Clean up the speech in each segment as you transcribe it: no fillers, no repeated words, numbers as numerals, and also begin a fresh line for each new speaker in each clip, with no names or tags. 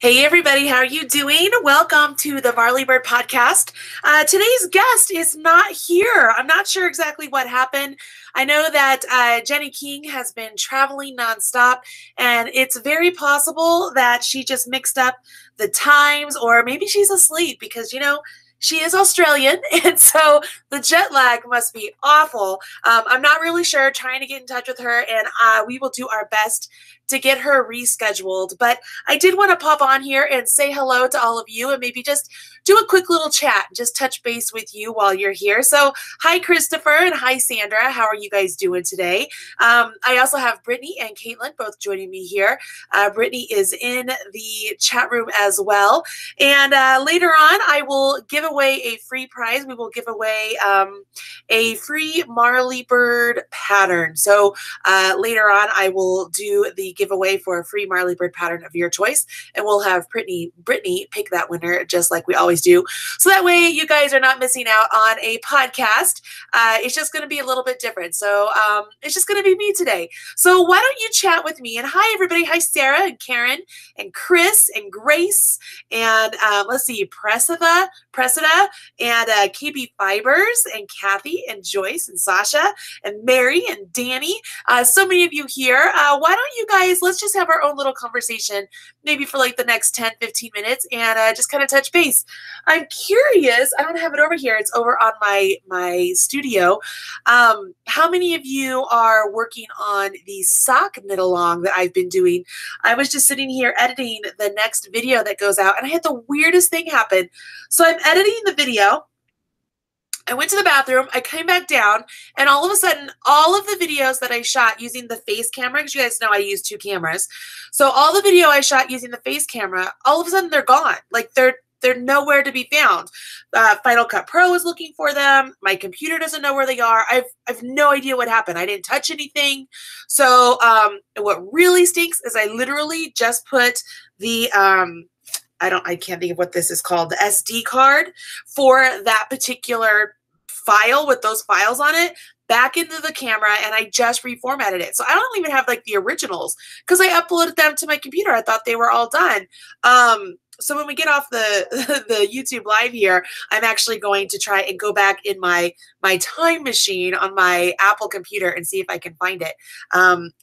Hey everybody, how are you doing? Welcome to the Marley Bird podcast. Today's guest is not here. I'm not sure exactly what happened. I know that Jenny King has been traveling nonstop, and it's very possible that she just mixed up the times, or maybe she's asleep because, she is Australian, and so the jet lag must be awful. I'm not really sure, trying to get in touch with her, and we will do our best to get her rescheduled. But I did want to pop on here and say hello to all of you and maybe just do a quick little chat, just touch base with you while you're here. So hi, Christopher, and hi, Sandra. How are you guys doing today? I also have Brittany and Caitlin both joining me here. Brittany is in the chat room as well. And later on, I will give away a free prize. We will give away a free Marley Bird pattern. So later on, I will do the giveaway for a free Marley Bird pattern of your choice, and we'll have Brittany pick that winner just like we always do. So that way you guys are not missing out on a podcast. It's just going to be a little bit different. So it's just going to be me today. So why don't you chat with me? And hi, everybody. Hi, Sarah and Karen and Chris and Grace and let's see, Presida and KB Fibers and Kathy and Joyce and Sasha and Mary and Danny. So many of you here. Why don't you guys, let's just have our own little conversation, maybe for like the next 10, 15 minutes and just kind of touch base. I'm curious, I don't have it over here. It's over on my studio. How many of you are working on the sock knit along that I've been doing? I was just sitting here editing the next video that goes out, and I had the weirdest thing happen. So I'm editing the video. I went to the bathroom, I came back down, and all of a sudden, all of the videos that I shot using the face camera, because you guys know I use 2 cameras. So all the video I shot using the face camera, all of a sudden they're gone. Like they're nowhere to be found. Final Cut Pro is looking for them. My computer doesn't know where they are. I've no idea what happened. I didn't touch anything. So what really stinks is I literally just put the I can't think of what this is called, the SD card for that particular file with those files on it back into the camera, and I just reformatted it. So I don't even have like the originals because I uploaded them to my computer. I thought they were all done. So when we get off the YouTube live here, I'm actually going to try and go back in my time machine on my Apple computer and see if I can find it.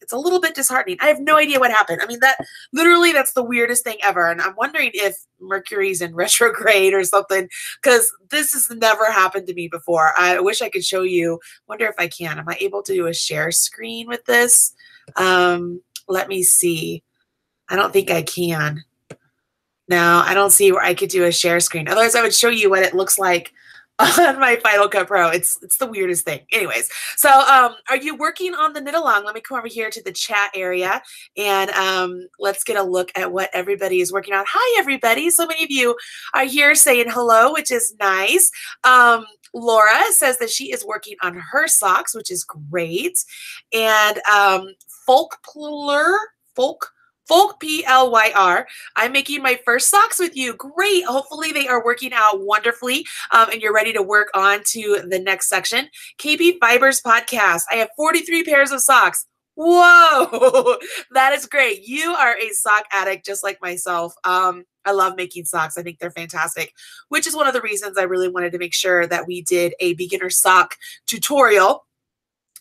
It's a little bit disheartening. I have no idea what happened. I mean, that's the weirdest thing ever. And I'm wondering if Mercury's in retrograde or something, because this has never happened to me before. I wish I could show you. Wonder if I can. Am I able to do a share screen with this? Let me see. I don't think I can. No, I don't see where I could do a share screen. Otherwise, I would show you what it looks like on my Final Cut Pro. It's the weirdest thing. Anyways, so are you working on the knit along? Let me come over here to the chat area and let's get a look at what everybody is working on. Hi, everybody. So many of you are here saying hello, which is nice. Laura says that she is working on her socks, which is great. And Folk PLYR, I'm making my first socks with you. Great. Hopefully they are working out wonderfully and you're ready to work on to the next section. KB Fibers Podcast. I have 43 pairs of socks. Whoa, that is great. You are a sock addict just like myself. I love making socks. I think they're fantastic, which is one of the reasons I really wanted to make sure that we did a beginner sock tutorial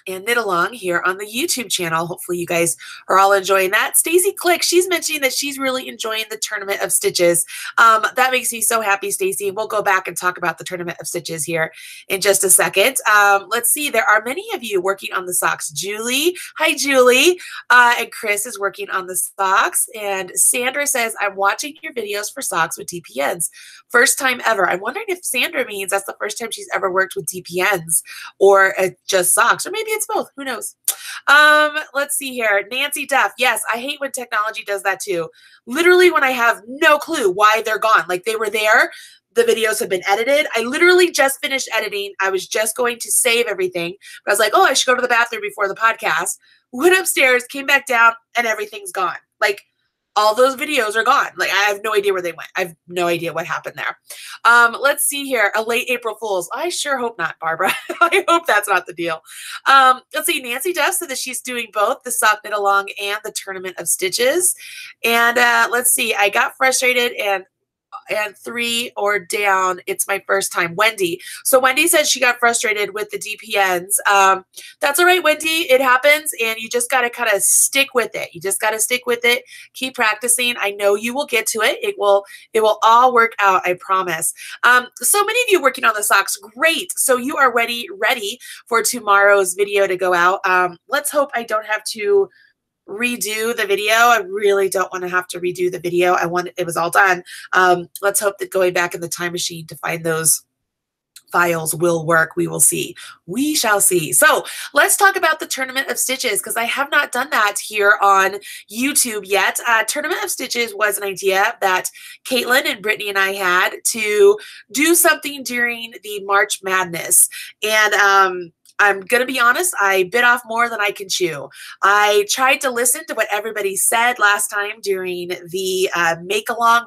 and knit along here on the YouTube channel. Hopefully you guys are all enjoying that. Stacy Click, she's mentioning that she's really enjoying the Tournament of Stitches. That makes me so happy, Stacy. We'll go back and talk about the Tournament of Stitches here in just a second. Let's see, there are many of you working on the socks. Julie, hi Julie. And Chris is working on the socks. And Sandra says, I'm watching your videos for socks with DPNs. First time ever. I'm wondering if Sandra means that's the first time she's ever worked with DPNs or just socks, or maybe it's both. Who knows? Let's see here. Nancy Duff. Yes, I hate when technology does that too. Literally when I have no clue why they're gone. Like they were there. The videos have been edited. I literally just finished editing. I was just going to save everything. But I was like, oh, I should go to the bathroom before the podcast. Went upstairs, came back down, and everything's gone. Like, all those videos are gone. Like, I have no idea where they went. I have no idea what happened there. Let's see here. A late April Fool's. I sure hope not, Barbara. I hope that's not the deal. Let's see. Nancy Duff said that she's doing both the sock knit along and the Tournament of Stitches. And let's see. I got frustrated and 3 or down. It's my first time. Wendy. So Wendy said she got frustrated with the DPNs. That's all right, Wendy. It happens, and you just got to kind of stick with it. You just got to stick with it. Keep practicing. I know you will get to it. It will all work out. I promise. So many of you working on the socks. Great. So you are ready for tomorrow's video to go out. Let's hope I don't have to redo the video. I really don't want to have to redo the video. It was all done. Let's hope that going back in the time machine to find those files will work. We will see. We shall see. So let's talk about the Tournament of Stitches, because I have not done that here on YouTube yet. Tournament of Stitches was an idea that Caitlin and Brittany and I had to do something during the March Madness. And I'm going to be honest, I bit off more than I can chew. I tried to listen to what everybody said last time during the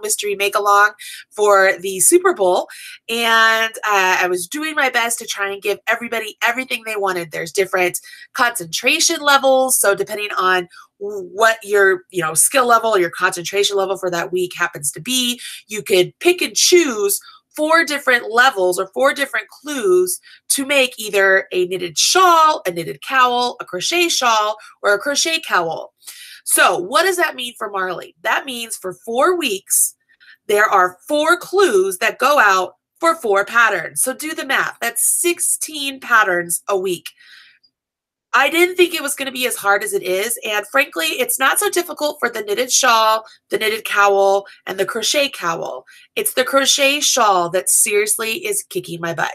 mystery make-along for the Super Bowl, and I was doing my best to try and give everybody everything they wanted. There's different concentration levels, so depending on what your skill level, your concentration level for that week happens to be, you could pick and choose 4 different levels or 4 different clues to make either a knitted shawl, a knitted cowl, a crochet shawl, or a crochet cowl. So what does that mean for Marley? That means for 4 weeks, there are 4 clues that go out for 4 patterns. So do the math. That's 16 patterns a week. I didn't think it was going to be as hard as it is. And frankly, it's not so difficult for the knitted shawl, the knitted cowl, and the crochet cowl. It's the crochet shawl that seriously is kicking my butt.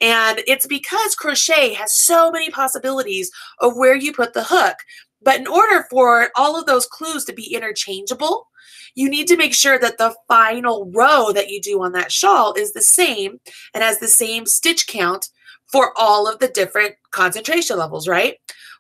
And it's because crochet has so many possibilities of where you put the hook. But in order for all of those clues to be interchangeable, you need to make sure that the final row that you do on that shawl is the same and has the same stitch count for all of the different concentration levels, right?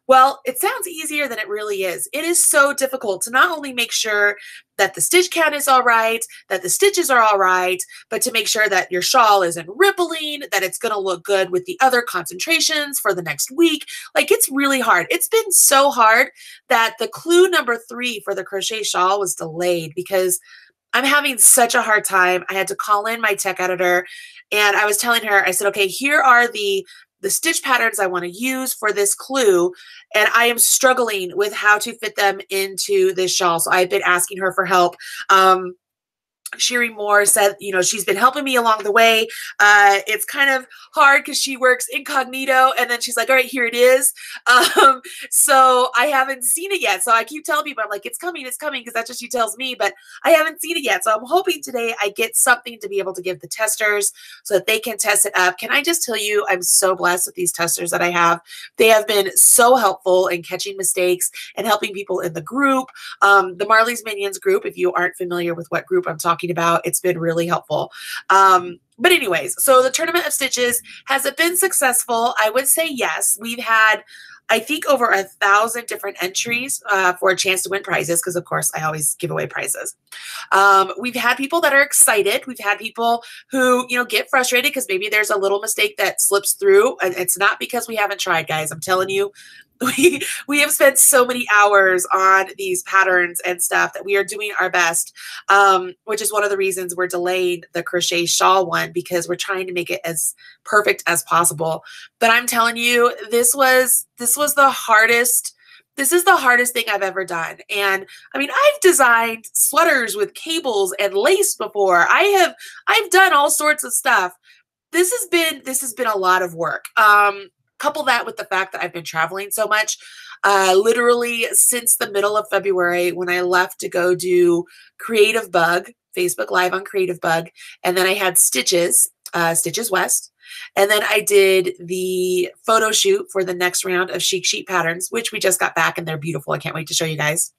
Well, it sounds easier than it really is. It is so difficult to not only make sure that the stitch count is all right, that the stitches are all right, but to make sure that your shawl isn't rippling, that it's going to look good with the other concentrations for the next week. Like, it's really hard. It's been so hard that the clue number 3 for the crochet shawl was delayed because I'm having such a hard time. I had to call in my tech editor, and I was telling her, I said, okay, here are the stitch patterns I want to use for this clue, and I am struggling with how to fit them into this shawl. So I've been asking her for help. Sherry Moore said, she's been helping me along the way. It's kind of hard because she works incognito, and then she's like, all right, here it is. So I haven't seen it yet. So I keep telling people, I'm like, it's coming, because that's what she tells me, but I haven't seen it yet. So I'm hoping today I get something to be able to give the testers so that they can test it up. Can I just tell you, I'm so blessed with these testers that I have. They have been so helpful in catching mistakes and helping people in the group. The Marley's Minions group, if you aren't familiar with what group I'm talking about, it's been really helpful. But anyways, so the Tournament of Stitches, has it been successful? I would say yes. We've had, I think, over 1,000 different entries for a chance to win prizes, because of course I always give away prizes. We've had people that are excited. We've had people who, get frustrated because maybe there's a little mistake that slips through. And it's not because we haven't tried, guys. I'm telling you, we have spent so many hours on these patterns and stuff that we are doing our best, which is one of the reasons we're delaying the crochet shawl one, because we're trying to make it as perfect as possible. But I'm telling you, this was the hardest. This is the hardest thing I've ever done. And I mean, I've designed sweaters with cables and lace before. I've done all sorts of stuff. This has been a lot of work. Couple that with the fact that I've been traveling so much, literally since the middle of February, when I left to go do Creative Bug, Facebook Live on Creative Bug, and then I had Stitches West, and then I did the photo shoot for the next round of Chic Sheet patterns, which we just got back, and they're beautiful. I can't wait to show you guys.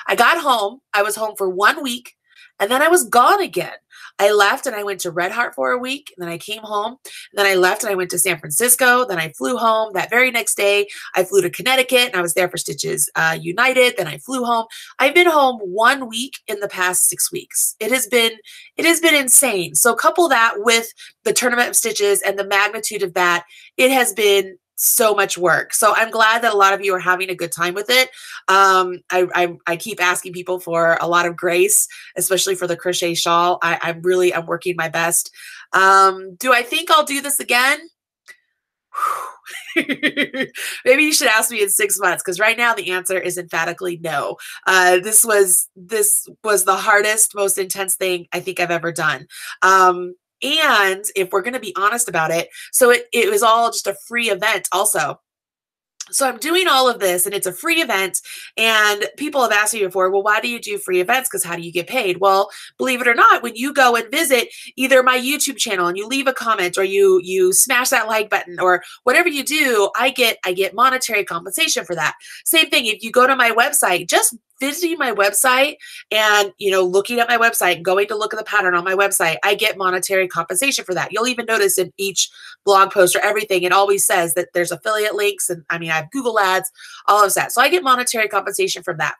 I got home. I was home for 1 week, and then I was gone again. I left and I went to Red Heart for a week, and then I came home, and then I left and I went to San Francisco. Then I flew home. That very next day, I flew to Connecticut and I was there for Stitches United. Then I flew home. I've been home 1 week in the past 6 weeks. It has been insane. So couple that with the Tournament of Stitches and the magnitude of that, it has been so much work. So I'm glad that a lot of you are having a good time with it. I keep asking people for a lot of grace, especially for the crochet shawl. I'm working my best. Do I think I'll do this again? Maybe you should ask me in 6 months, because right now the answer is emphatically no. This was the hardest, most intense thing I think I've ever done. And if we're going to be honest about it, so it was all just a free event also. So I'm doing all of this and it's a free event, and people have asked me before, well, why do you do free events? Because how do you get paid? Well, believe it or not, when you go and visit either my YouTube channel and you leave a comment or you smash that like button or whatever you do, I get monetary compensation for that. Same thing if you go to my website, just visiting my website and, looking at my website and going to look at the pattern on my website, I get monetary compensation for that. You'll even notice in each blog post or everything, it always says that there's affiliate links, and I have Google ads, all of that. So I get monetary compensation from that.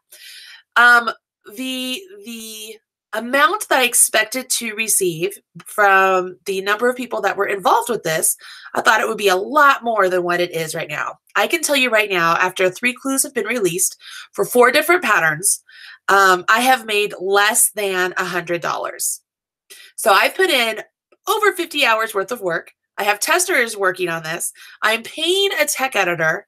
The amount that I expected to receive from the number of people that were involved with this, I thought it would be a lot more than what it is right now. I can tell you right now, after 3 clues have been released for 4 different patterns, I have made less than $100. So I've put in over 50 hours worth of work. I have testers working on this. I'm paying a tech editor,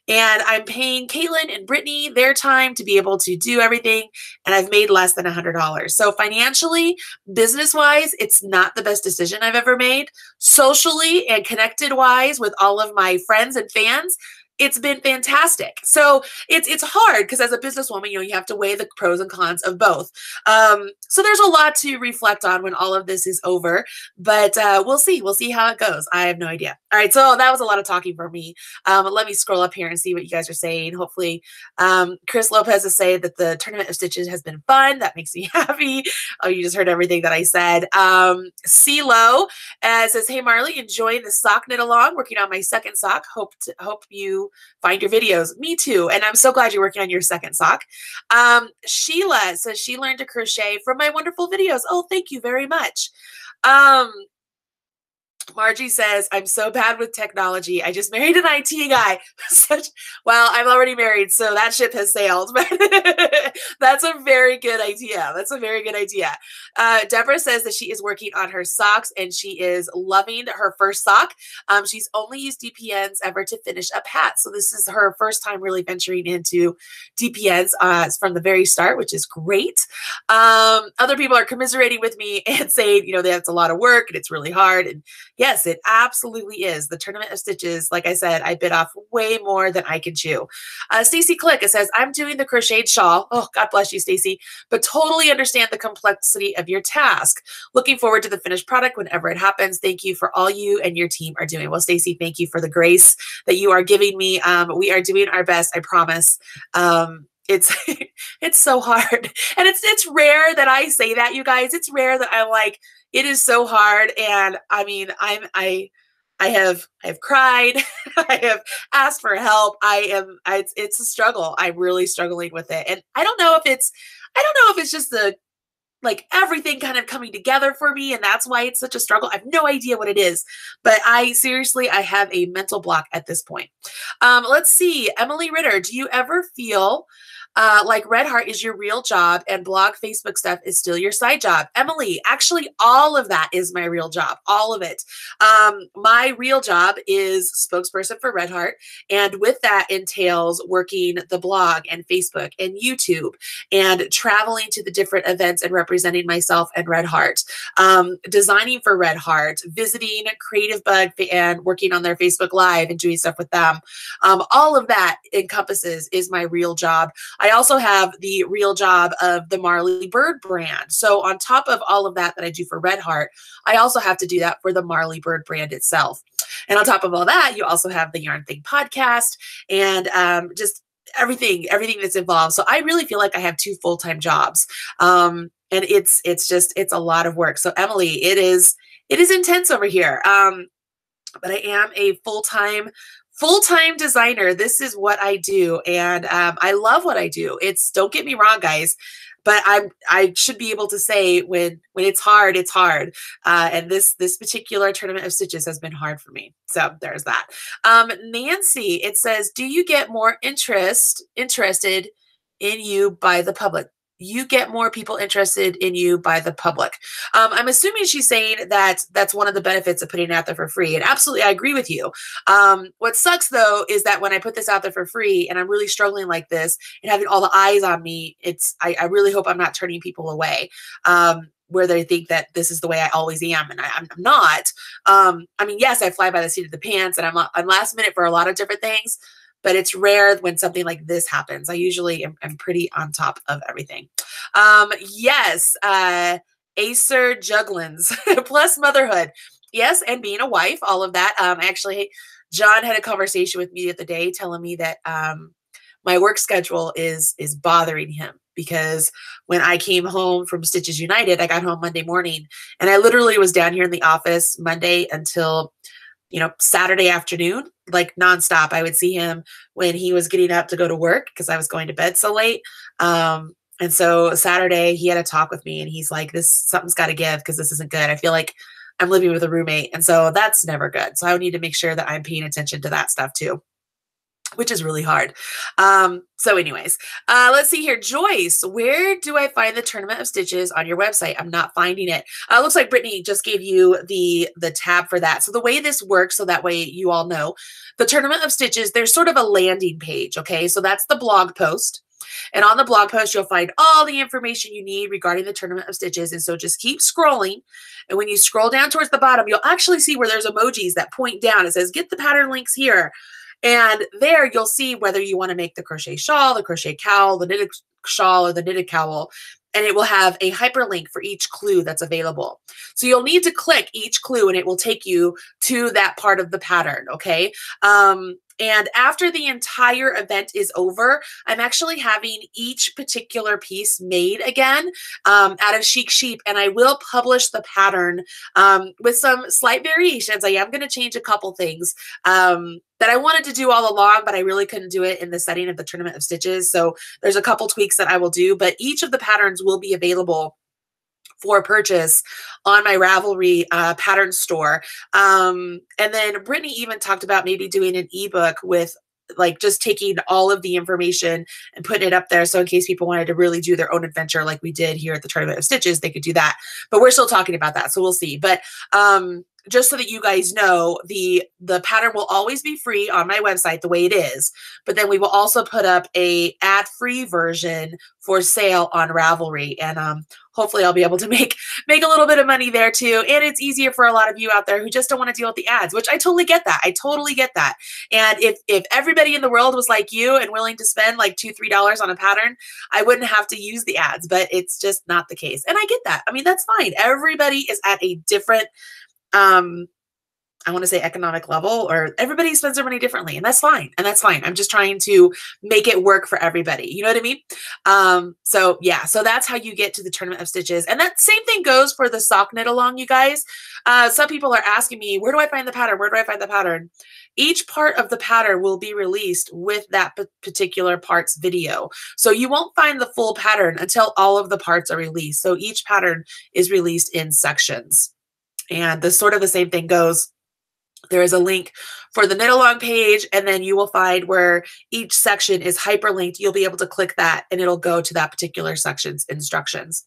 and I'm paying Caitlin and Brittany their time to be able to do everything, and I've made less than $100. So financially, business-wise, it's not the best decision I've ever made. Socially and connected-wise with all of my friends and fans, it's been fantastic. So it's hard because as a businesswoman, you have to weigh the pros and cons of both. So there's a lot to reflect on when all of this is over, but we'll see. We'll see how it goes. I have no idea. All right. So that was a lot of talking for me. Let me scroll up here and see what you guys are saying. Hopefully, Chris Lopez is saying that the Tournament of Stitches has been fun. That makes me happy. Oh, you just heard everything that I said. CeeLo says, hey, Marley, enjoying the sock knit along, working on my second sock. Hope you find your videos. Me too. And I'm so glad you're working on your second sock. Sheila says she learned to crochet from my wonderful videos. Oh, thank you very much. Margie says, I'm so bad with technology. I just married an IT guy. Well, I'm already married, so that ship has sailed. But that's a very good idea. That's a very good idea. Deborah says that she is working on her socks, and she is loving her first sock. She's only used DPNs ever to finish up hats. So this is her first time really venturing into DPNs from the very start, which is great. Other people are commiserating with me and saying, that's a lot of work and it's really hard. And yes, it absolutely is. The Tournament of Stitches, like I said, I bit off way more than I can chew. Stacy Click, it says, I'm doing the crocheted shawl. Oh, God bless you, Stacy, but totally understand the complexity of your task. Looking forward to the finished product whenever it happens. Thank you for all you and your team are doing. Well, Stacy, thank you for the grace that you are giving me. We are doing our best, I promise. It's it's so hard, and it's rare that I say that, you guys. It's rare that I'm like, it is so hard, and I have cried, I have asked for help. It's a struggle. I'm really struggling with it, and I don't know if it's just the everything kind of coming together for me, and that's why it's such a struggle. I have no idea what it is, but I have a mental block at this point. Let's see, Emily Ritter, do you ever feel like Red Heart is your real job and blog Facebook stuff is still your side job? Emily, actually all of that is my real job, all of it. My real job is spokesperson for Red Heart, and with that entails working the blog and Facebook and YouTube and traveling to the different events and representing myself and Red Heart, designing for Red Heart, visiting Creative Bug and working on their Facebook Live and doing stuff with them. All of that encompasses is my real job. I also have the real job of the Marley Bird brand. So on top of all of that I do for Red Heart, I also have to do that for the Marley Bird brand itself. And on top of all that, you also have the Yarn Thing podcast and just everything that's involved. So I really feel like I have 2 full-time jobs. And it's a lot of work. So Emily, it is intense over here. But I am a full-time designer. This is what I do. And I love what I do. Don't get me wrong, guys, but I should be able to say when it's hard, it's hard. And this particular tournament of stitches has been hard for me. So there's that. Nancy, it says, do you get more interested in you by the public? You get more people interested in you by the public. I'm assuming she's saying that that's one of the benefits of putting it out there for free. And absolutely, I agree with you. What sucks, though, is that when I put this out there for free and I'm really struggling like this and having all the eyes on me, I really hope I'm not turning people away. Where they think that this is the way I always am, and I'm not. I mean, yes, I fly by the seat of the pants, and I'm last minute for a lot of different things. But it's rare when something like this happens. I usually am pretty on top of everything. Yes, Acer Jugglins, plus motherhood. Yes, and being a wife, all of that. Actually, John had a conversation with me the other day telling me that my work schedule is bothering him because when I came home from Stitches United, I got home Monday morning, and I literally was down here in the office Monday until Saturday afternoon, like nonstop. I would see him when he was getting up to go to work because I was going to bed so late. And so Saturday he had a talk with me and he's like, something's got to give because this isn't good. I feel like I'm living with a roommate. And so that's never good. So I need to make sure that I'm paying attention to that stuff too, which is really hard. So anyways, let's see here. Joyce, where do I find the Tournament of Stitches on your website? I'm not finding it. Looks like Brittany just gave you the tab for that. So the way this works, so that way you all know, the Tournament of Stitches, there's sort of a landing page, okay? So that's the blog post. And on the blog post, you'll find all the information you need regarding the Tournament of Stitches. And so just keep scrolling. And when you scroll down towards the bottom, you'll actually see where there's emojis that point down. It says, get the pattern links here. And there you'll see whether you want to make the crochet shawl, the crochet cowl, the knitted shawl, or the knitted cowl. And it will have a hyperlink for each clue that's available. So you'll need to click each clue and it will take you to that part of the pattern, okay? And after the entire event is over, I'm actually having each particular piece made again out of Chic Sheep, and I will publish the pattern with some slight variations. I am going to change a couple things that I wanted to do all along, but I really couldn't do it in the setting of the Tournament of Stitches. So there's a couple tweaks that I will do, but each of the patterns will be available for purchase on my Ravelry pattern store. And then Brittany even talked about maybe doing an ebook with like just taking all of the information and putting it up there. So in case people wanted to really do their own adventure like we did here at the Tournament of Stitches, they could do that. But we're still talking about that. So we'll see. But just so that you guys know, the pattern will always be free on my website the way it is. But then we will also put up a ad-free version for sale on Ravelry. And hopefully I'll be able to make a little bit of money there too. And it's easier for a lot of you out there who just don't want to deal with the ads, which I totally get that. I totally get that. And if everybody in the world was like you and willing to spend like $2, $3 on a pattern, I wouldn't have to use the ads, but it's just not the case. And I get that. I mean, that's fine. Everybody is at a different I want to say economic level, or everybody spends their money differently, and that's fine. And that's fine. I'm just trying to make it work for everybody. You know what I mean? So yeah, so that's how you get to the Tournament of Stitches. And that same thing goes for the sock knit along, you guys. Some people are asking me, where do I find the pattern? Where do I find the pattern? Each part of the pattern will be released with that particular part's video. So you won't find the full pattern until all of the parts are released. So each pattern is released in sections. And the sort of the same thing goes. There is a link for the knit along page, and then you will find where each section is hyperlinked. You'll be able to click that and it'll go to that particular section's instructions.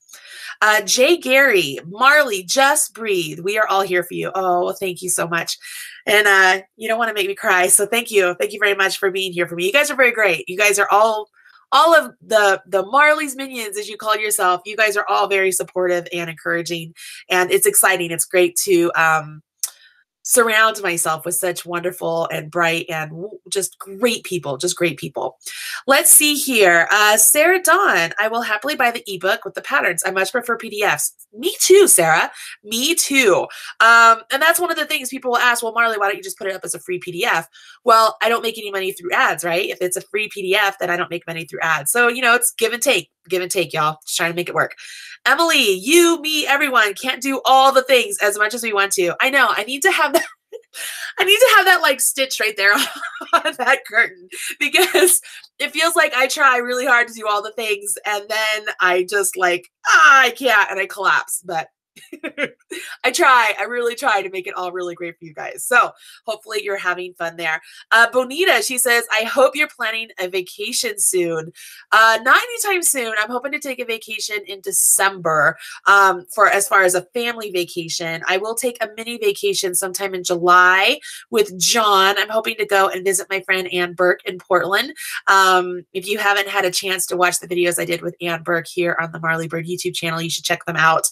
Jay Gary, Marley, just breathe. We are all here for you. Oh, thank you so much. And you don't want to make me cry. So thank you. Thank you very much for being here for me. You guys are very great. You guys are all of the Marley's minions, as you call yourself. You guys are all very supportive and encouraging, and it's exciting. It's great to surround myself with such wonderful and bright and just great people, Let's see here. Sarah Dawn, I will happily buy the ebook with the patterns. I much prefer PDFs. Me too, Sarah. Me too. And that's one of the things people will ask, well, Marley, why don't you just put it up as a free PDF? Well, I don't make any money through ads, right? If it's a free PDF, then I don't make money through ads. So, you know, it's give and take. give and take, y'all. Just trying to make it work. Emily, you, me, everyone can't do all the things as much as we want to. I know. I need to have that. I need to have that like stitch right there on that curtain, because it feels like I try really hard to do all the things and then I just like, I can't, and I collapse. But I really try to make it all really great for you guys. So hopefully you're having fun there. Bonita, she says, I hope you're planning a vacation soon. Not anytime soon. I'm hoping to take a vacation in December for as far as a family vacation. I will take a mini vacation sometime in July with John. I'm hoping to go and visit my friend Ann Burke in Portland. If you haven't had a chance to watch the videos I did with Ann Burke here on the Marley Bird YouTube channel, you should check them out.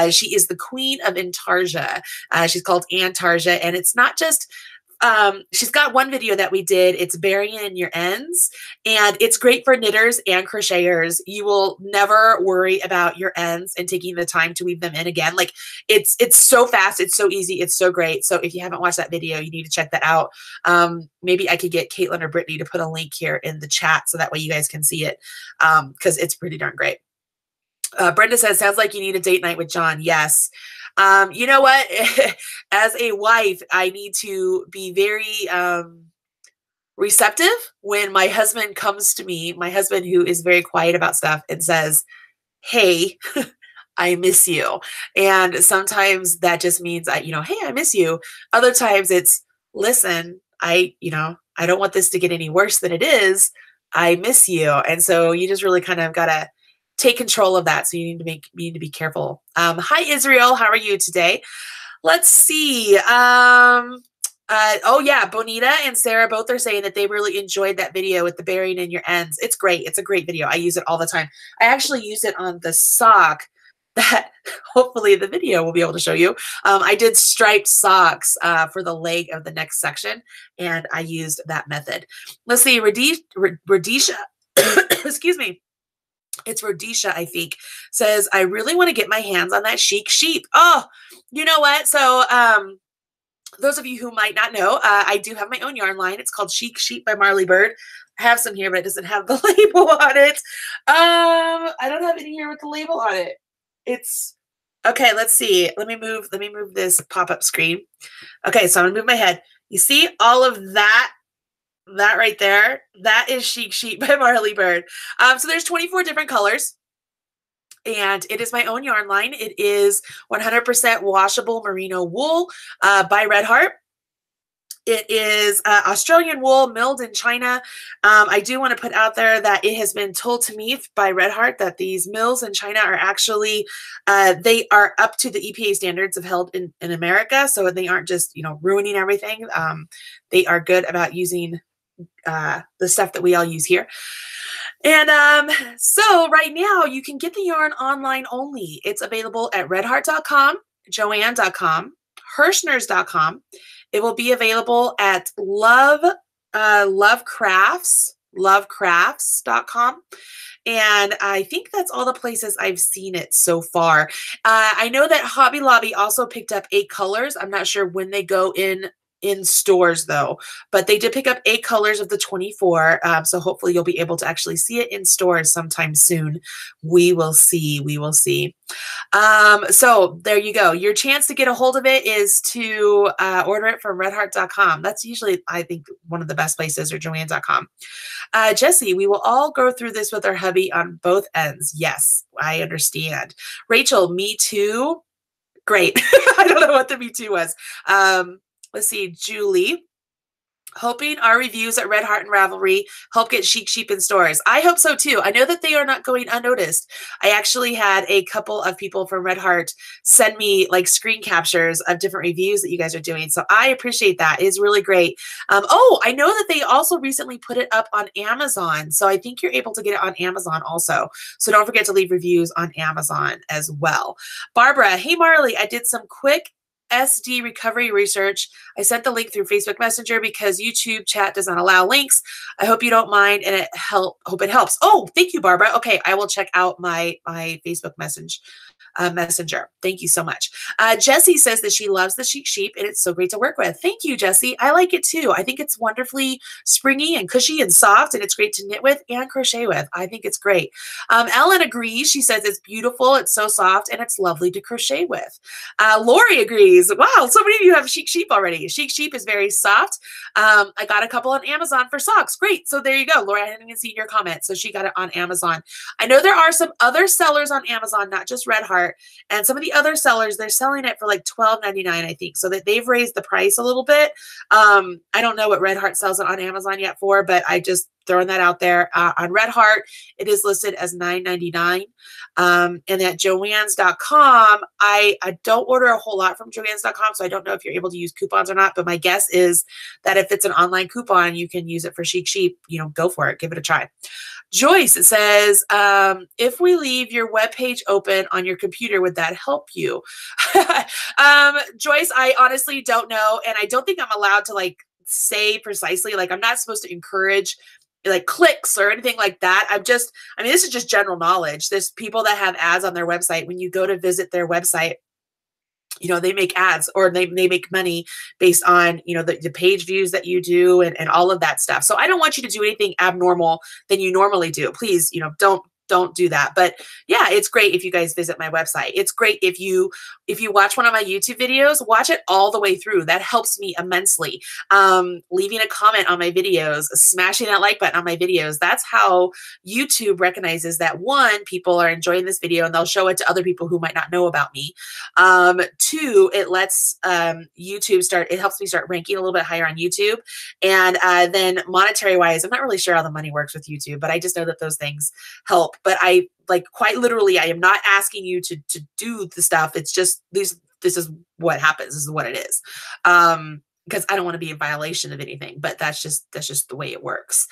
She is the queen of Intarsia. She's called Antarsia, and it's not just, she's got one video that we did. It's burying in your ends, and it's great for knitters and crocheters. You will never worry about your ends and taking the time to weave them in again. Like it's so fast. It's so easy. It's so great. So if you haven't watched that video, you need to check that out. Maybe I could get Caitlin or Brittany to put a link here in the chat so that way you guys can see it, because it's pretty darn great. Brenda says, sounds like you need a date night with John. Yes. You know what? As a wife, I need to be very receptive when my husband comes to me, my husband who is very quiet about stuff, and says, hey, I miss you. And sometimes that just means hey, I miss you. Other times it's, listen, I don't want this to get any worse than it is. I miss you. And so you just really kind of got to take control of that. So you need to be careful. Hi, Israel. How are you today? Let's see. Oh yeah. Bonita and Sarah both are saying that they really enjoyed that video with the burying in your ends. It's great. It's a great video. I use it all the time. I actually use it on the sock that hopefully the video will be able to show you. I did striped socks for the leg of the next section, and I used that method. Let's see. Radisha, excuse me. It's Rhodesia, I think, says, I really want to get my hands on that Chic sheep. Oh, you know what? So those of you who might not know, I do have my own yarn line. It's called Chic Sheep by Marley Bird. I have some here, but it doesn't have the label on it. I don't have any here with the label on it. It's okay. Let's see. Let me move this pop-up screen. Okay, so I'm gonna move my head. You see all of that right there, that is Chic Sheep by Marley Bird. So there's 24 different colors, and it is my own yarn line. It is 100% washable merino wool by Red Heart. It is Australian wool milled in China. I do want to put out there that it has been told to me by Red Heart that these mills in China are actually, they are up to the EPA standards of held in America. So they aren't just, ruining everything. They are good about using the stuff that we all use here. And so right now you can get the yarn online only. It's available at redheart.com, joanne.com, hirschners.com. It will be available at lovecrafts.com. And I think that's all the places I've seen it so far. I know that Hobby Lobby also picked up 8 colors. I'm not sure when they go in stores though, but they did pick up 8 colors of the 24. So hopefully you'll be able to actually see it in stores sometime soon. We will see. So there you go. Your chance to get a hold of it is to order it from redheart.com. That's usually, I think, one of the best places, or joanne.com. Jessie, we will all go through this with our hubby on both ends. Yes, I understand. Rachel, me too. Great. I don't know what the me too was. Let's see, Julie, hoping our reviews at Red Heart and Ravelry help get Chic Sheep in stores. I hope so too. I know that they are not going unnoticed. I actually had a couple of people from Red Heart send me like screen captures of different reviews that you guys are doing. So I appreciate that. It is really great. Oh, I know that they also recently put it up on Amazon. So I think you're able to get it on Amazon also. So don't forget to leave reviews on Amazon as well. Barbara, hey Marley, I did some quick SD Recovery Research. I sent the link through Facebook Messenger because YouTube chat does not allow links. I hope you don't mind, and hope it helps. Oh, thank you, Barbara. Okay, I will check out my Facebook Messenger. Thank you so much. Jessie says that she loves the Chic Sheep and it's so great to work with. Thank you, Jessie. I like it too. I think it's wonderfully springy and cushy and soft, and it's great to knit with and crochet with. I think it's great. Ellen agrees. She says it's beautiful, it's so soft, and it's lovely to crochet with. Lori agrees. Wow, so many of you have Chic Sheep already. Chic Sheep is very soft. I got a couple on Amazon for socks. Great. So there you go. Lori, I hadn't even seen your comment. So she got it on Amazon. I know there are some other sellers on Amazon, not just Red Heart. And some of the other sellers, they're selling it for like $12.99, I think. So that they've raised the price a little bit. I don't know what Red Heart sells it on Amazon yet for, but I just throwing that out there. On Red Heart, it is listed as $9.99. And at Joann's.com, I don't order a whole lot from Joann's.com, so I don't know if you're able to use coupons or not. But my guess is that if it's an online coupon, you can use it for Chic Sheep. You know, go for it. Give it a try. Joyce says, if we leave your webpage open on your computer, would that help you? Joyce, I honestly don't know. And I don't think I'm allowed to like say precisely, like I'm not supposed to encourage like clicks or anything like that. I mean, this is just general knowledge. There's people that have ads on their website. When you go to visit their website, you know, they make ads or they make money based on, you know, the page views that you do and all of that stuff. So I don't want you to do anything abnormal than you normally do. Please, you know, don't do that. But yeah, it's great if you guys visit my website. It's great if you watch one of my YouTube videos, watch it all the way through. That helps me immensely. Leaving a comment on my videos, smashing that like button on my videos. That's how YouTube recognizes that, one, people are enjoying this video and they'll show it to other people who might not know about me. Two, it lets it helps me start ranking a little bit higher on YouTube. And then monetary wise, I'm not really sure how the money works with YouTube, but I just know that those things help. But I like quite literally, I am not asking you to do the stuff. It's just this is what happens. This is what it is. Because I don't want to be in violation of anything, but that's just the way it works.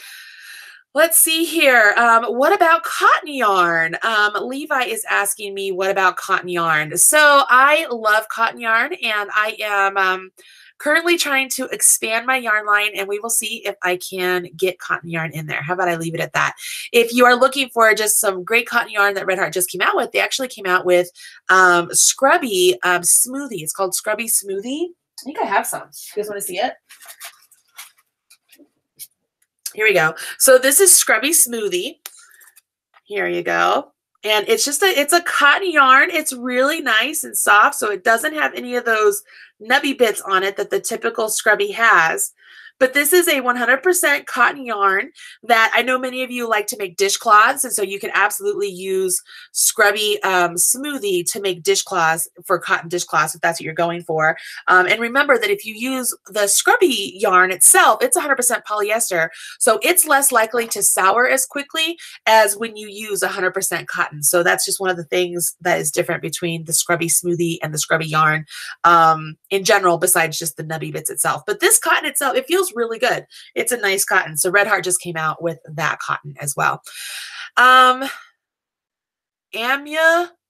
Let's see here. What about cotton yarn? Levi is asking me, what about cotton yarn? So I love cotton yarn, and I am currently trying to expand my yarn line, and we will see if I can get cotton yarn in there. How about I leave it at that? If you are looking for just some great cotton yarn that Red Heart just came out with, they actually came out with Scrubby Smoothie. It's called Scrubby Smoothie. I think I have some. You guys want to see it? Here we go. So this is Scrubby Smoothie. Here you go. And it's a cotton yarn. It's really nice and soft, so it doesn't have any of those nubby bits on it that the typical Scrubby has. But this is a 100% cotton yarn that I know many of you like to make dishcloths, and so you can absolutely use Scrubby Smoothie to make dishcloths for cotton dishcloths if that's what you're going for. And remember that if you use the Scrubby yarn itself, it's 100% polyester, so it's less likely to sour as quickly as when you use 100% cotton. So that's just one of the things that is different between the Scrubby Smoothie and the Scrubby yarn in general, besides just the nubby bits itself. But this cotton itself, it feels really good. It's a nice cotton. So Red Heart just came out with that cotton as well. Amia,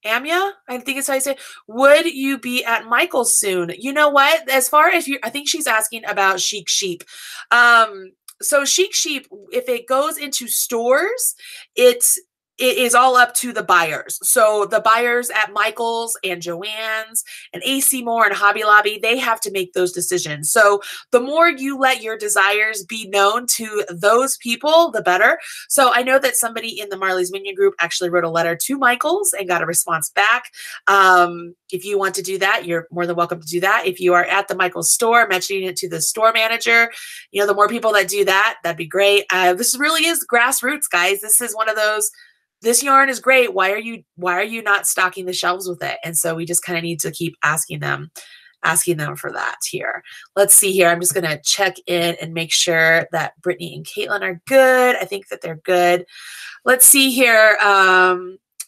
I think it's how you say it. Would you be at Michael's soon? You know what? As far as I think she's asking about Chic Sheep. So Chic Sheep, if it goes into stores, it is all up to the buyers. So the buyers at Michael's and Joann's and AC Moore and Hobby Lobby, they have to make those decisions. So the more you let your desires be known to those people, the better. So I know that somebody in the Marley's Minion group actually wrote a letter to Michael's and got a response back. If you want to do that, you're more than welcome to do that. If you are at the Michael's store, mentioning it to the store manager, you know, the more people that do that, that'd be great. This really is grassroots, guys. This is one of those, this yarn is great. Why are you not stocking the shelves with it? And so we just kind of need to keep asking them for that here. Let's see here. I'm just going to check in and make sure that Brittany and Caitlin are good. I think that they're good. Let's see here.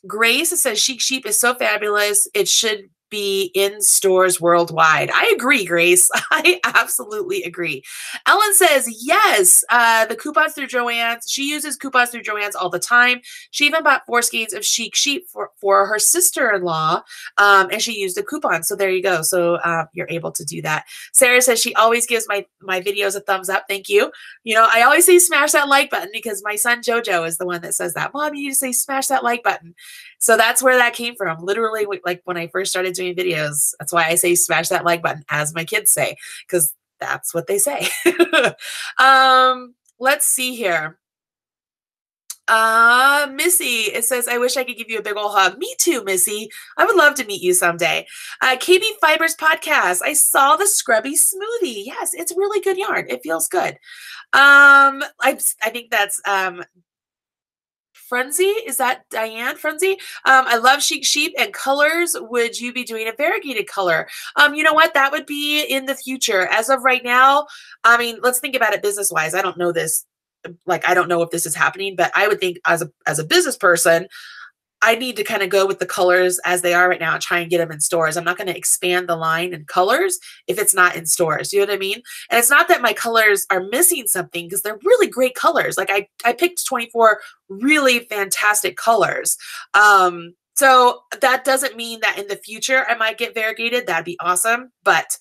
Grace says Chic Sheep is so fabulous. It should be in stores worldwide. I agree, Grace. I absolutely agree. Ellen says, yes, the coupons through Joann's. She uses coupons through Joann's all the time. She even bought 4 skeins of Chic Sheep for her sister-in-law, and she used a coupon. So there you go. So you're able to do that. Sarah says she always gives my videos a thumbs up. Thank you. You know, I always say smash that like button because my son Jojo is the one that says that. Mom, you need to say smash that like button. So that's where that came from. Literally, like when I first started doing videos, that's why I say smash that like button, as my kids say, because that's what they say. Let's see here. Missy, it says, I wish I could give you a big old hug. Me too, Missy. I would love to meet you someday. KB Fibers Podcast. I saw the Scrubby Smoothie. Yes, it's really good yarn. It feels good. I think that's Frunzy. Is that Diane Frunzy? I love Chic Sheep and colors. Would you be doing a variegated color? You know what? That would be in the future. As of right now, I mean, let's think about it business-wise. I don't know this. Like, I don't know if this is happening, but I would think as a business person, I need to kind of go with the colors as they are right now and try and get them in stores. I'm not going to expand the line in colors if it's not in stores. You know what I mean? And it's not that my colors are missing something, because they're really great colors. Like I picked 24 really fantastic colors. So that doesn't mean that in the future I might get variegated. That'd be awesome. But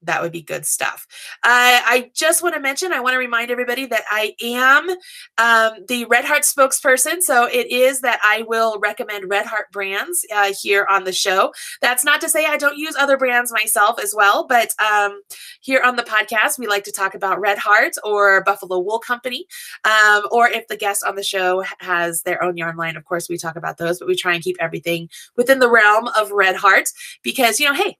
that would be good stuff. I just want to mention, I want to remind everybody that I am the Red Heart spokesperson. So it is that I will recommend Red Heart brands here on the show. That's not to say I don't use other brands myself as well, but here on the podcast, we like to talk about Red Heart or Buffalo Wool Company, or if the guest on the show has their own yarn line, of course, we talk about those, but we try and keep everything within the realm of Red Heart because, you know, hey,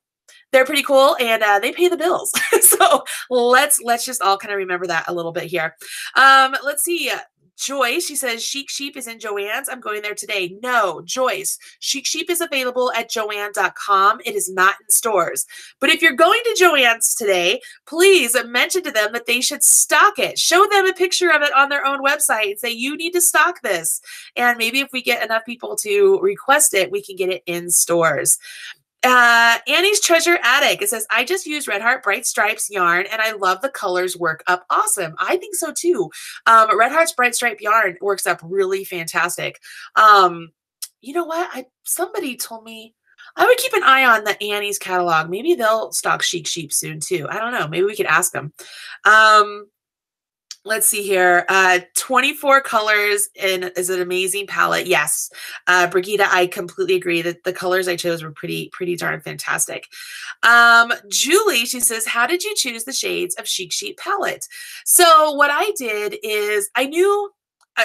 they're pretty cool and they pay the bills. So let's just all kind of remember that a little bit here. Let's see. Joyce, she says, Chic Sheep is in Joann's. I'm going there today. No, Joyce, Chic Sheep is available at joann.com. It is not in stores. But if you're going to Joann's today, please mention to them that they should stock it. Show them a picture of it on their own website and say, you need to stock this. And maybe if we get enough people to request it, we can get it in stores. Annie's Treasure Attic. It says, I just use Red Heart Bright Stripes yarn and I love the colors work up awesome. I think so too. Red Heart's Bright Stripe yarn works up really fantastic. You know what? Somebody told me I would keep an eye on the Annie's catalog. Maybe they'll stock Chic Sheep soon too. I don't know. Maybe we could ask them. Let's see here. 24 colors is an amazing palette. Yes. Brigitte, I completely agree that the colors I chose were pretty darn fantastic. Julie, she says, how did you choose the shades of Chic Sheep palette? So what I did is I knew,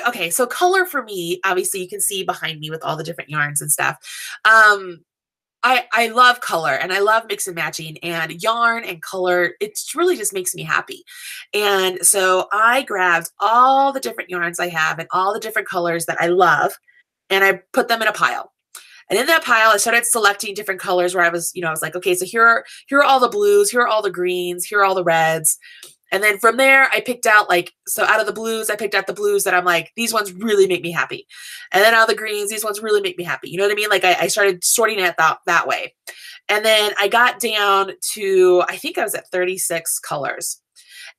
okay, so color for me, obviously you can see behind me with all the different yarns and stuff. I love color and I love mix and matching, and yarn and color, it really just makes me happy. And so I grabbed all the different yarns I have and all the different colors that I love, and I put them in a pile. And in that pile, I started selecting different colors where I was like, okay, so here are all the blues, here are all the greens, here are all the reds. And then from there, I picked out so out of the blues, I picked out the blues that I'm like, these ones really make me happy. And then out of the greens, these ones really make me happy. You know what I mean? Like I started sorting it that way. And then I got down to, I think I was at 36 colors.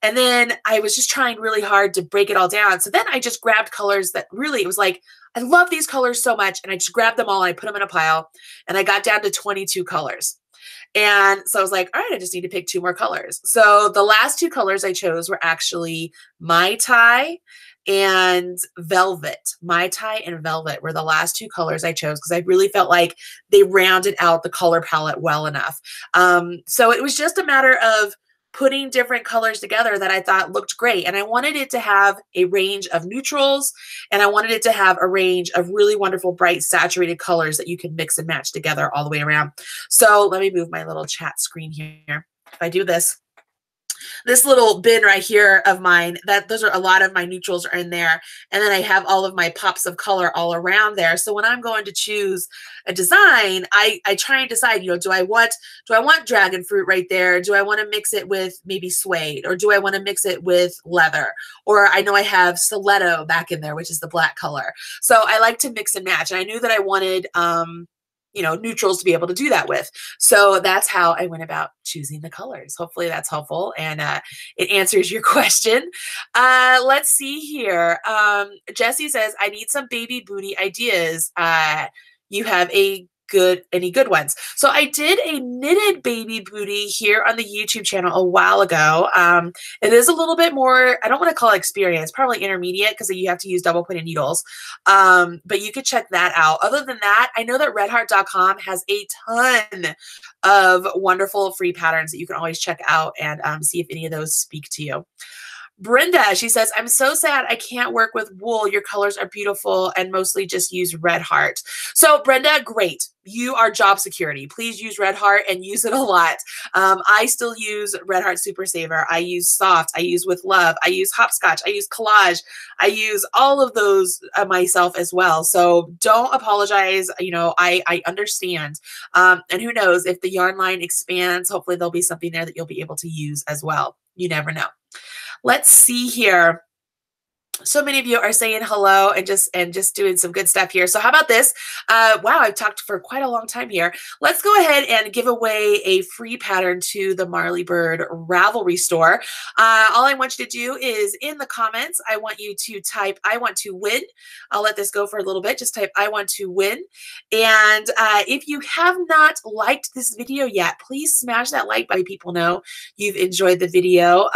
And then I was just trying really hard to break it all down. So then I just grabbed colors that really, it was like, I love these colors so much. And I just grabbed them all and I put them in a pile. And I got down to 22 colors. And so I was like, all right, I just need to pick 2 more colors. So the last 2 colors I chose were actually Mai Tai and Velvet. Mai Tai and Velvet were the last 2 colors I chose because I really felt like they rounded out the color palette well enough. So it was just a matter of putting different colors together that I thought looked great. And I wanted it to have a range of neutrals, and I wanted it to have a range of really wonderful, bright, saturated colors that you can mix and match together all the way around. So let me move my little chat screen here. If I do this little bin right here of mine, those are a lot of my neutrals are in there. And then I have all of my pops of color all around there. So when I'm going to choose a design, I try and decide, do I want dragon fruit right there? Do I want to mix it with maybe suede, or do I want to mix it with leather? Or I know I have stiletto back in there, which is the black color. So I like to mix and match. And I knew that I wanted, neutrals to be able to do that with. So that's how I went about choosing the colors. Hopefully that's helpful and it answers your question. Let's see here. Jessie says, I need some baby booty ideas. you have any good ones. So I did a knitted baby booty here on the YouTube channel a while ago. It is a little bit more, I don't want to call it experience, probably intermediate because you have to use double pointed needles. But you could check that out. Other than that, I know that redheart.com has a ton of wonderful free patterns that you can always check out and see if any of those speak to you. Brenda, she says, I'm so sad I can't work with wool. Your colors are beautiful and mostly just use Red Heart. So Brenda, great. You are job security. Please use Red Heart and use it a lot. I still use Red Heart Super Saver. I use Soft. I use With Love. I use Hopscotch. I use Collage. I use all of those myself as well. So don't apologize. You know, I understand. And who knows, if the yarn line expands, hopefully there'll be something there that you'll be able to use as well. You never know. Let's see here. So many of you are saying hello and just doing some good stuff here. So how about this? Wow, I've talked for quite a long time here. Let's go ahead and give away a free pattern to the Marley Bird Ravelry store. All I want you to do is in the comments, I want you to type, I want to win. I'll let this go for a little bit. Just type, I want to win. And if you have not liked this video yet, please smash that like button so people know you've enjoyed the video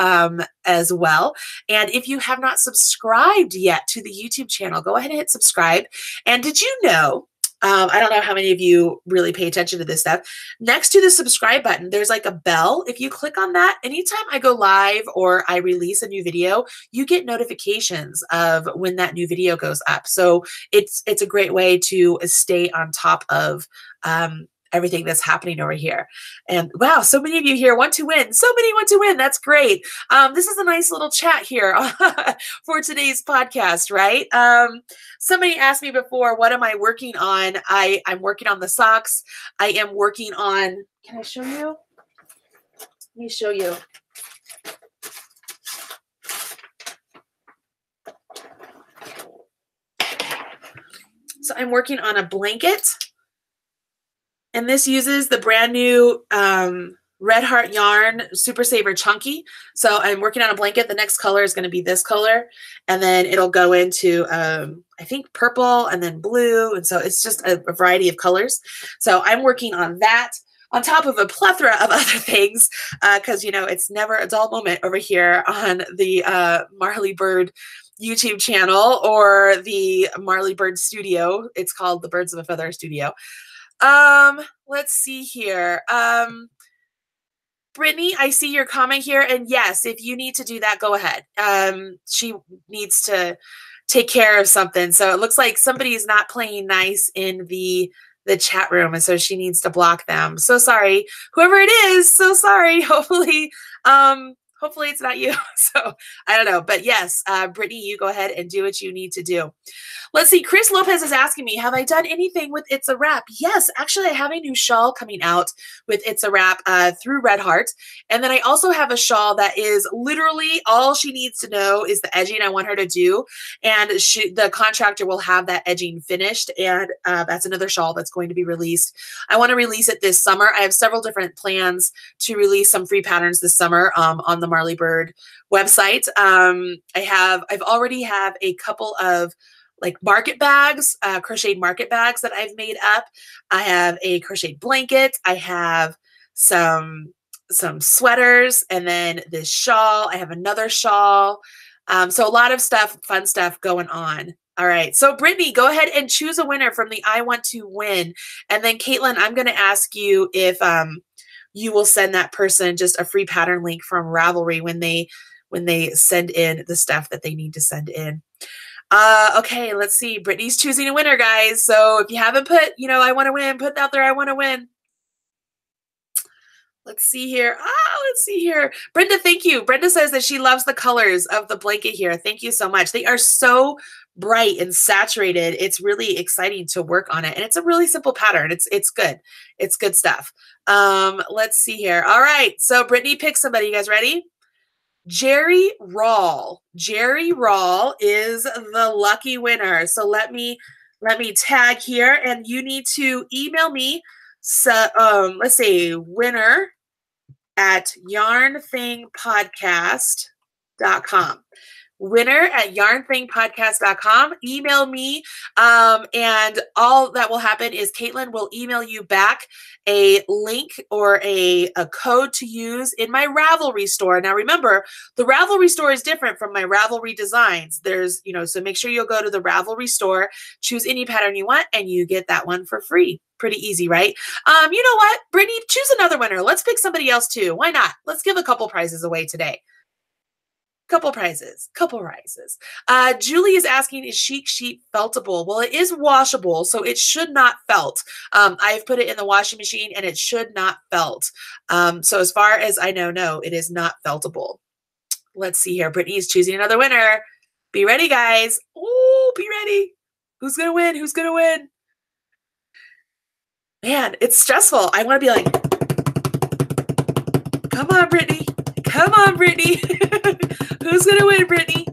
as well. And if you have not subscribed yet to the YouTube channel, go ahead and hit subscribe. And did you know, I don't know how many of you really pay attention to this stuff. Next to the subscribe button, there's like a bell. If you click on that, anytime I go live or I release a new video, you get notifications of when that new video goes up. So it's a great way to stay on top of everything that's happening over here. And wow, so many of you here want to win. So many want to win. That's great. This is a nice little chat here for today's podcast, right? Somebody asked me before, what am I working on? I'm working on the socks. I am working on, can I show you? Let me show you. So I'm working on a blanket. And this uses the brand new Red Heart yarn Super Saver Chunky. So I'm working on a blanket. The next color is going to be this color. And then it'll go into, I think, purple and then blue. And so it's just a variety of colors. So I'm working on that on top of a plethora of other things because, you know, it's never a dull moment over here on the Marley Bird YouTube channel or the Marley Bird Studio. It's called the Birds of a Feather Studio. Let's see here. Brittany, I see your comment here. And yes, if you need to do that, go ahead. She needs to take care of something. So it looks like somebody's not playing nice in the chat room. And so she needs to block them. So sorry, whoever it is. So sorry. Hopefully it's not you. So I don't know, but yes, Brittany, you go ahead and do what you need to do. Let's see. Chris Lopez is asking me, have I done anything with It's a Wrap? Yes, actually I have a new shawl coming out with It's a Wrap through Red Heart. And then I also have a shawl that is literally all she needs to know is the edging I want her to do. And the contractor will have that edging finished. And that's another shawl that's going to be released. I want to release it this summer. I have several different plans to release some free patterns this summer on the Marley Bird website. I've already have a couple of like market bags, crocheted market bags that I've made up. I have a crocheted blanket. I have some sweaters and then this shawl. I have another shawl. So a lot of stuff, fun stuff going on. All right. So Brittany, go ahead and choose a winner from the I Want to Win. And then Caitlin, I'm going to ask you if you will send that person just a free pattern link from Ravelry when they send in the stuff that they need to send in. Okay, let's see. Brittany's choosing a winner, guys. So if you haven't put, you know, I want to win, put out there, I want to win. Let's see here. Let's see here. Brenda, thank you. Brenda says that she loves the colors of the blanket here. Thank you so much. They are so bright and saturated. It's really exciting to work on it. And it's a really simple pattern. It's good. It's good stuff. Let's see here. All right. So Brittany picked somebody. You guys ready? Jerry Rawl. Jerry Rawl is the lucky winner. So let me tag here, and you need to email me. So let's say winner at yarnthingpodcast.com. winner@yarnthingpodcast.com. Email me, and all that will happen is Caitlin will email you back a link or a code to use in my Ravelry store. Now remember, the Ravelry store is different from my Ravelry designs. There's, so make sure you'll go to the Ravelry store, choose any pattern you want, and you get that one for free. Pretty easy, right? You know what, Brittany, choose another winner. Let's pick somebody else too. Why not? Let's give a couple prizes away today. Couple prizes. Julie is asking, is Chic Sheep feltable? Well, it is washable, so it should not felt. I've put it in the washing machine and it should not felt. So as far as I know, no, it is not feltable. Let's see here. Brittany is choosing another winner. Be ready, guys. Oh, be ready. Who's going to win? Who's going to win? Man, it's stressful. I want to be like, come on, Brittany. Come on, Brittany. Who's going to win, Brittany?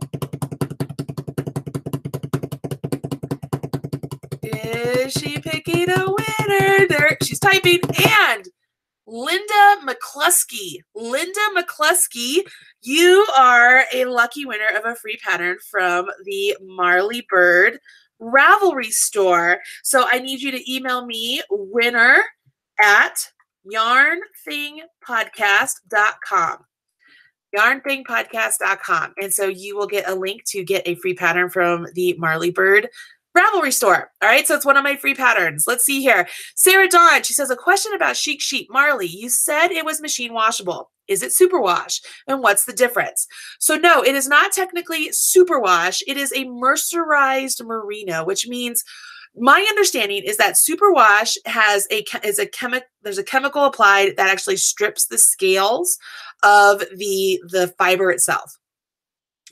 Is she picking a winner? There, she's typing. And Linda McCluskey. Linda McCluskey, you are a lucky winner of a free pattern from the Marley Bird Ravelry store. So I need you to email me winner@yarnthingpodcast.com. yarnthingpodcast.com. And so you will get a link to get a free pattern from the Marley Bird Ravelry store. All right, so it's one of my free patterns. Let's see here. Sarah Dawn, she says, a question about Chic Sheep. Marley, you said it was machine washable. Is it superwash? And what's the difference? So no, it is not technically superwash. It is a mercerized merino, which means my understanding is that superwash has there's a chemical applied that actually strips the scales of the fiber itself.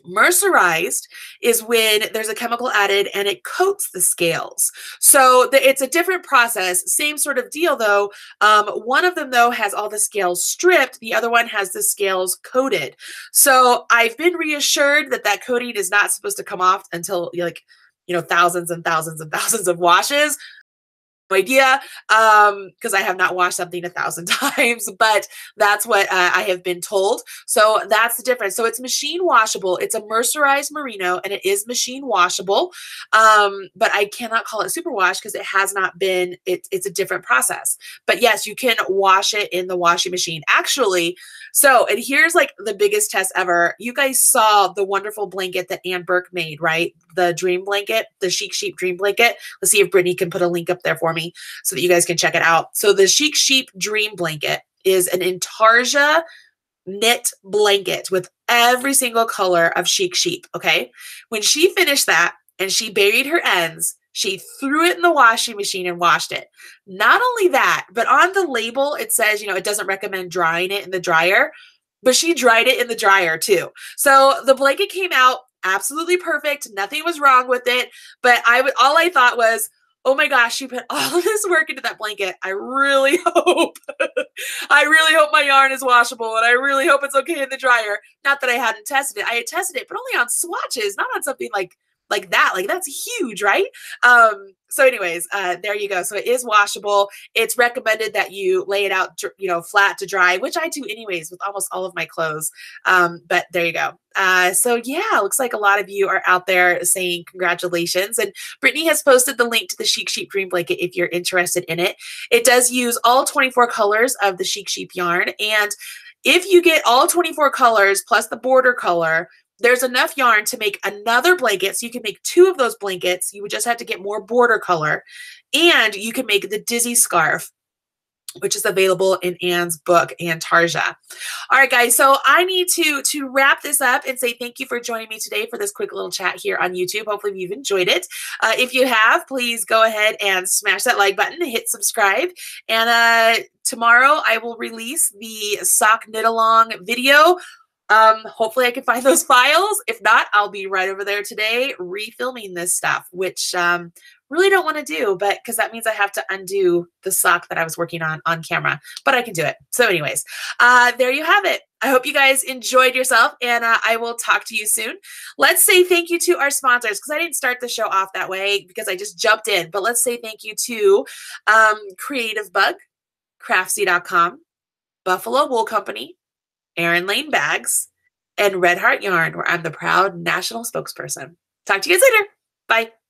Mercerized is when there's a chemical added and it coats the scales. So it's a different process. Same sort of deal though. One of them though has all the scales stripped. The other one has the scales coated. So I've been reassured that that coating is not supposed to come off until thousands and thousands and thousands of washes. No idea, because I have not washed something 1,000 times, but that's what I have been told. So that's the difference. So it's machine washable. It's a mercerized merino and it is machine washable. But I cannot call it superwash because it has not been, it's a different process. But yes, you can wash it in the washing machine. Actually, and here's like the biggest test ever. You guys saw the wonderful blanket that Ann Burke made, right? The dream blanket, the Chic Sheep dream blanket. Let's see if Brittany can put a link up there for me so that you guys can check it out. So the Chic Sheep dream blanket is an intarsia knit blanket with every single color of Chic Sheep, okay? When she finished that and she buried her ends, she threw it in the washing machine and washed it. Not only that, but on the label, it says, it doesn't recommend drying it in the dryer, but she dried it in the dryer too. So the blanket came out absolutely perfect. Nothing was wrong with it. But all I thought was, oh my gosh, she put all of this work into that blanket. I really hope my yarn is washable and I really hope it's okay in the dryer. Not that I hadn't tested it. I had tested it, but only on swatches, not on something like that. Like that's huge, right? So anyways, there you go. So it is washable. It's recommended that you lay it out, flat to dry, which I do anyways with almost all of my clothes. But there you go. So yeah, looks like a lot of you are out there saying congratulations. And Brittany has posted the link to the Chic Sheep dream blanket if you're interested in it. It does use all 24 colors of the Chic Sheep yarn. And if you get all 24 colors plus the border color, there's enough yarn to make another blanket. So you can make 2 of those blankets. You would just have to get more border color. And you can make the Dizzy scarf, which is available in Ann's book, Antarsia. All right, guys. So I need to wrap this up and say thank you for joining me today for this quick little chat here on YouTube. Hopefully you've enjoyed it. If you have, please go ahead and smash that like button, hit subscribe. And tomorrow I will release the sock knit along video. Hopefully I can find those files. If not, I'll be right over there today refilming this stuff, which really don't want to do, but because that means I have to undo the sock that I was working on camera, but I can do it. So anyways, there you have it. I hope you guys enjoyed yourself and I will talk to you soon. Let's say thank you to our sponsors because I didn't start the show off that way because I just jumped in, but let's say thank you to Creative Bug, Craftsy.com, Buffalo Wool Company, Erin Lane Bags, and Red Heart Yarn, where I'm the proud national spokesperson. Talk to you guys later. Bye.